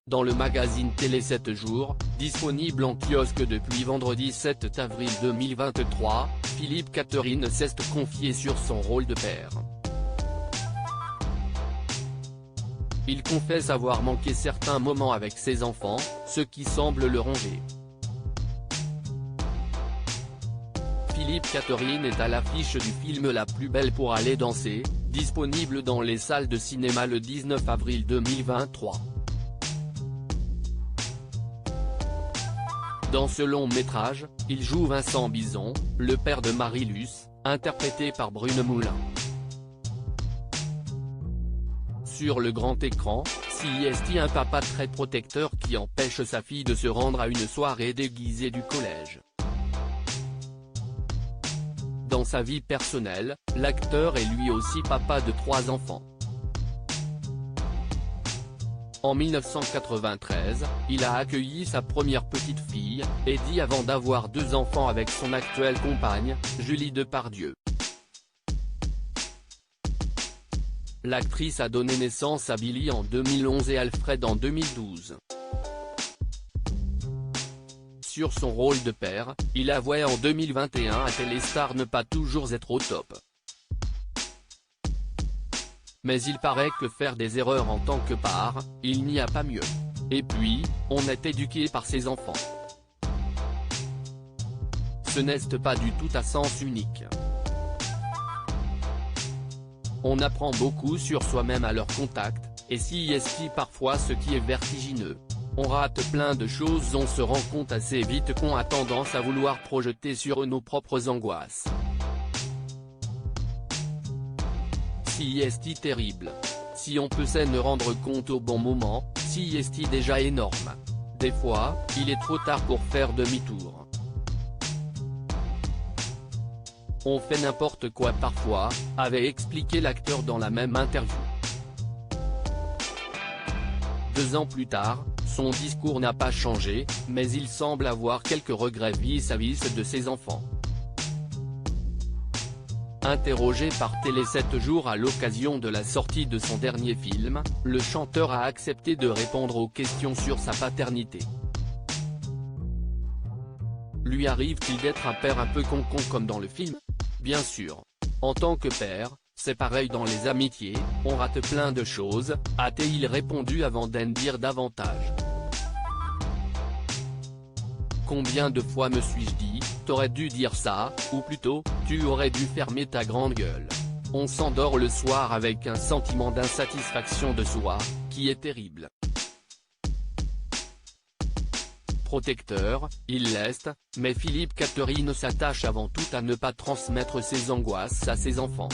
Dans le magazine Télé 7 jours, disponible en kiosque depuis vendredi 7 avril 2023, Philippe Catherine s'est confié sur son rôle de père. Il confesse avoir manqué certains moments avec ses enfants, ce qui semble le ronger. Philippe Catherine est à l'affiche du film La plus belle pour aller danser, disponible dans les salles de cinéma le 19 avril 2023. Dans ce long métrage, il joue Vincent Bison, le père de Marie-Luce, interprété par Brune Moulin. Sur le grand écran, CIST un papa très protecteur qui empêche sa fille de se rendre à une soirée déguisée du collège. Dans sa vie personnelle, l'acteur est lui aussi papa de 3 enfants. En 1993, il a accueilli sa première petite fille, Eddie, avant d'avoir 2 enfants avec son actuelle compagne, Julie Depardieu. L'actrice a donné naissance à Billy en 2011 et Alfred en 2012. Sur son rôle de père, il avouait en 2021 à Téléstar ne pas toujours être au top. Mais il paraît que faire des erreurs en tant que père, il n'y a pas mieux. Et puis, on est éduqué par ses enfants. Ce n'est pas du tout à sens unique. On apprend beaucoup sur soi-même à leur contact, et si parfois ce qui est vertigineux. On rate plein de choses, on se rend compte assez vite qu'on a tendance à vouloir projeter sur eux nos propres angoisses. CIST terrible. Si on peut s'en rendre compte au bon moment, CIST déjà énorme. Des fois, il est trop tard pour faire demi-tour. On fait n'importe quoi parfois, avait expliqué l'acteur dans la même interview. 2 ans plus tard, son discours n'a pas changé, mais il semble avoir quelques regrets vis-à-vis de ses enfants. Interrogé par Télé 7 jours à l'occasion de la sortie de son dernier film, le chanteur a accepté de répondre aux questions sur sa paternité. Lui arrive-t-il d'être un père un peu con-con comme dans le film? Bien sûr. En tant que père, c'est pareil dans les amitiés, on rate plein de choses, a-t-il répondu avant d'en dire davantage. Combien de fois me suis-je dit, t'aurais dû dire ça, ou plutôt, tu aurais dû fermer ta grande gueule. On s'endort le soir avec un sentiment d'insatisfaction de soi, qui est terrible. Protecteur, il l'est, mais Philippe Catherine s'attache avant tout à ne pas transmettre ses angoisses à ses enfants.